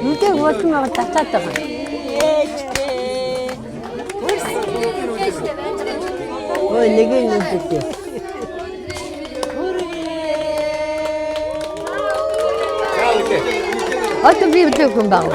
이게 무엇만 다 짰다가. 내게 있는 어떤 비부터 금방.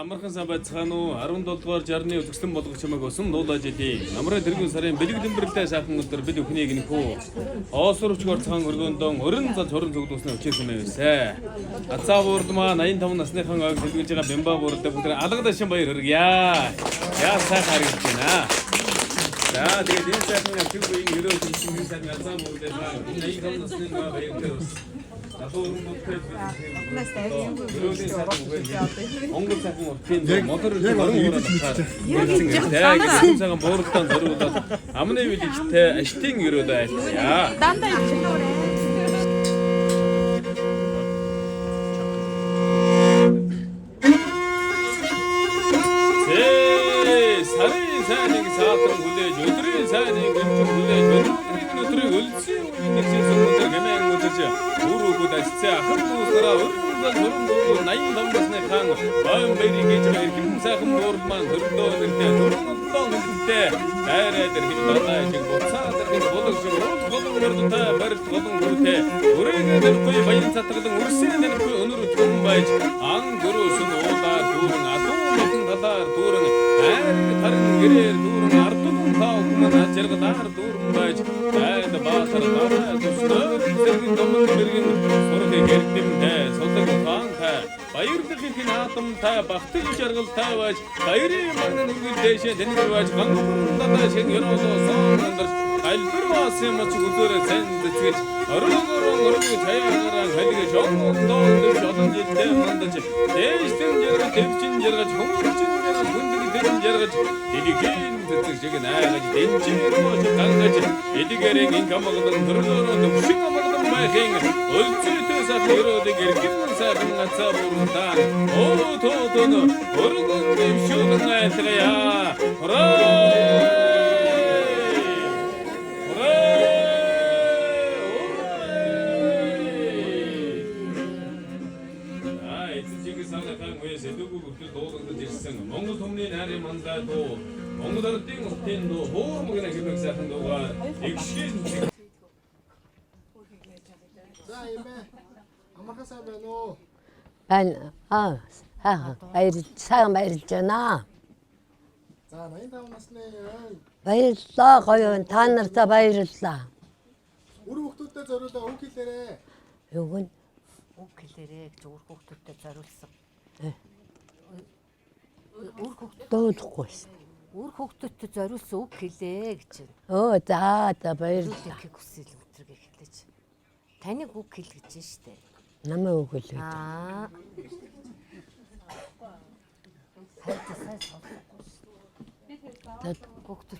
Амархан сан байцгаана уу 17 дугаар жарны өдөрсөн болгох чамайг өсөн дуулаж идэв. Намраа тэргүүн сарын бэлэг дэмбэрлээ сайхан өдөр бид өхнийг нөхөө. Оосрвчгоор цагаан өргөндөн өрн зал хорон зүгдүүлснэ өчөөсөн байвсаа. Ацаа буурдмаа 85 насныхан ог төлөвлөж байгаа бямба буурдаа бүгд алгад шин баяр хүргье. Яа сайхан харагдана. За тэгээд энэ сайхан активын ерөө чинь сайхан ацаа буурдаа 85 насны баяр хүргье. Монгол сайхан уртын мотор сайхан бууралтан зориулаад амны билэгтэй аштын ерөөд айлтгая. Дандаа сарын сайныг саатан хүлээж өдрийн сайныг гэмтэн хүлээж өдрийг өлсөн нэгсэн өдөр гэмээр үзэж өөрөөгөө дасцаа ахын дуусараа өргөн 85 насны хаан баян баярыг хийж байгаа хэрхэн сайхан буурман хөрдөө нэртэй дөрвөн хүнтэй дайраа дээр хэд болоо шиг буцаа дээр болог шиг болон мөрдөнтэй барилт болон хүртэй өрөөний дэргүй баян цатгалан өрсөн дэргүй өнөр өтгөн байж ан дөрөөсөн уулаа дүүрэн адуу болон талаар дүүрэн тарин гэрээр дүүрэн ардун таа хүмүүс ажиргадаар дүүрэн байж дайд баатар бараа төсөө зэрэг домон мэргэн сургыг хэрдэмтэй сулдаг хаантай баярлалын наатамтай багтал жаргалтай байж баярын магнан үргэл дэшээ тэнэг байж гангундаа шиг ёроолоосон андарч альбэр баасан мач үзээрээ зэнд зэвэж орогорон цаяараа халиг жондоо жолон жилдээ мандаж дэштэн жаргал дэвчин жаргаж хүмүүчин жаргал хүндэг дэвчин жаргаж дэлгэн цэцэг шиг найгаж дэнчин мууч гангаж эдгэрийн инкамгадан төрөлөөрөө төвшин амгадан байхын өлцөйтэй сайхан өрөөдөг иргэн сайхан ацаа бууртаа оо тоотон өргөн дэвшүүлэн айлтгая Монгол хүмүүний нарийн мандатуу Монгол ардын уртын дуу хоормогны хэмээх сайхан дуугаар игшин За имэ амархан сайн байна уу? сайхан баярлж байна. За 85 насны Баярлалаа гоё та нартай баярлалаа. үр хүүхдүүдэд зориулаа үг хэлээрээ. Юу гэн үг хэлээрээ гэж үр хүүхдүүдэд зориулсан. Үр дуудахгүй. Үр хүүхдүүдэд зориулсан үг хэлээ гэж. За баярлалаа. Хүсэл өтрийг хэлээж. Таныг үг хэл гэж штэ. Намайг үг хэлээ.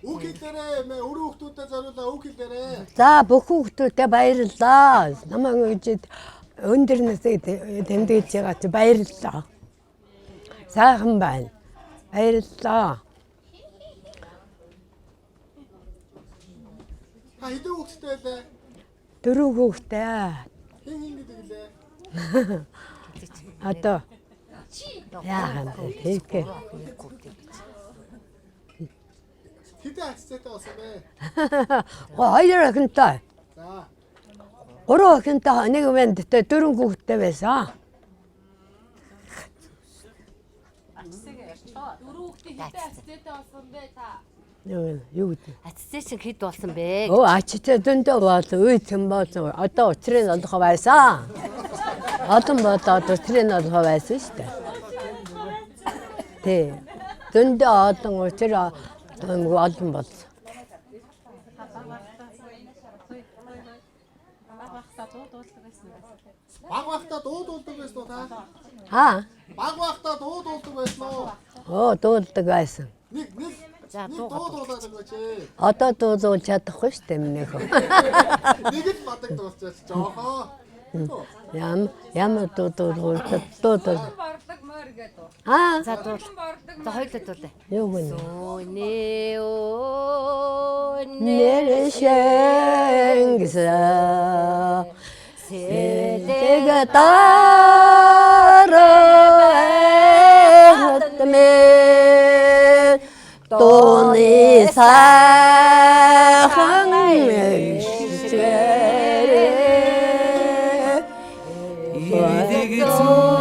Үг хэлээрээ мэ үр хүүхдүүдэд зориулаа үг хэлээрээ. За бүх хүүхдүүдэд баярлалаа. Намайг үжид өндөр насыг тэмдэглэж байгаа чи баярлалаа. Сайхан байна. Баярлалаа. Хэдэн хүүхдтэй байлаа? 4 хүүхдтэй. Хин гэдэг лээ. Одоо яахан хэлгээ. Хэдэн аццаатай болсон бэ? Хоёр охинтой. За 3 охинтой нэг вэндтэй 4 хүүхдтэй байсан. Юу гэдэг? Аццээ чинь хэд болсон бэ? Ачтай дөндөө бол үйцэн болсон. Одоо учрын олох байсан. Одон бодоод учрын олох байсан шүү дээ. Тий. Дөндөө одон учрын олон болсон. Баг багтаа дуудулдаг байсан уу та? Баг багтаа дуудулдаг байсан уу? Дууддаг байсан. Нэг дуудуулаад өгөөч. Одоо дуулж чадахгүй шүү дээ минийхөө. Нэг л бадаг дуусчаач жоохоо. Ямар дуудуул. Борлог мөр гэдэг. За дуул. За хоёулаа дуулаа. Юу гэнэ? Нэрэшэнгса Сэтэгэ тарахтмэ Тоны сайхан мэгшэрэ Идэг зүүн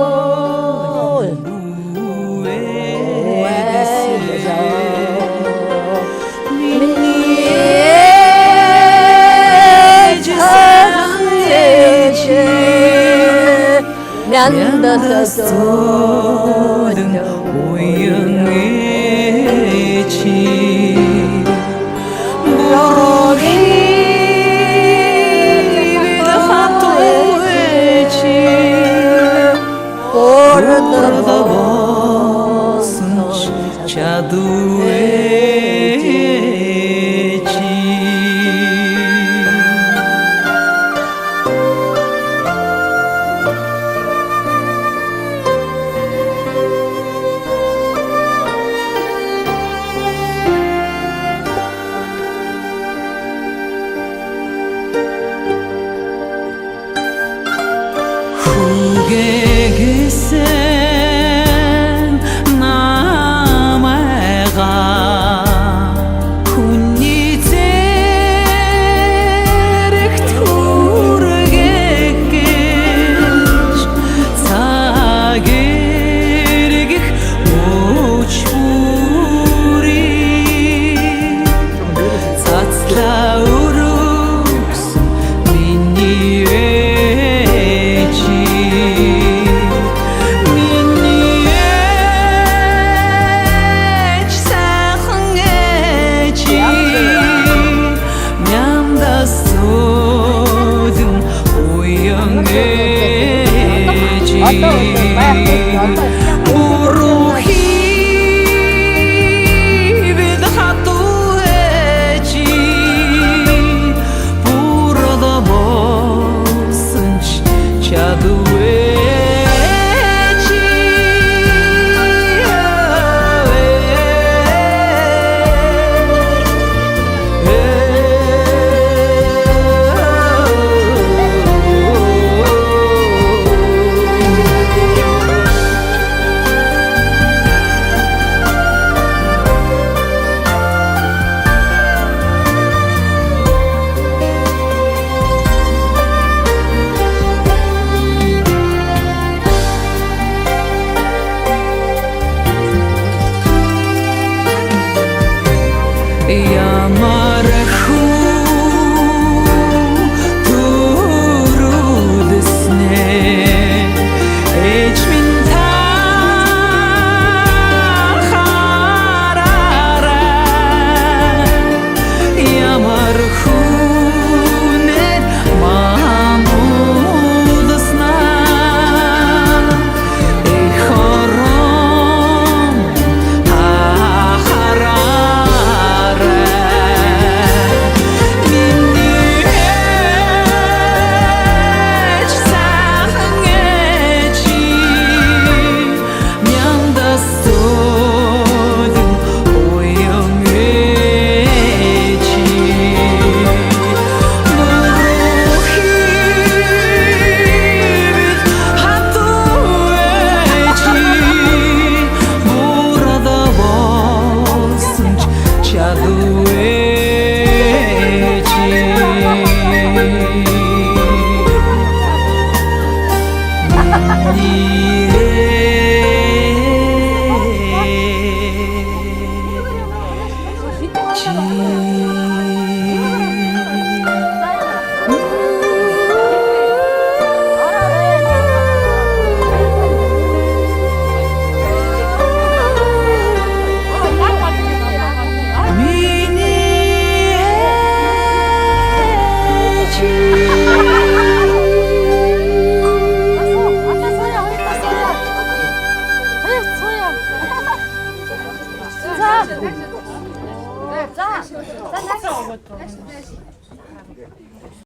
Мяндасодын уян эчи Борохи хату эчи Орда босынч чаду 네, 자, 자, 다시.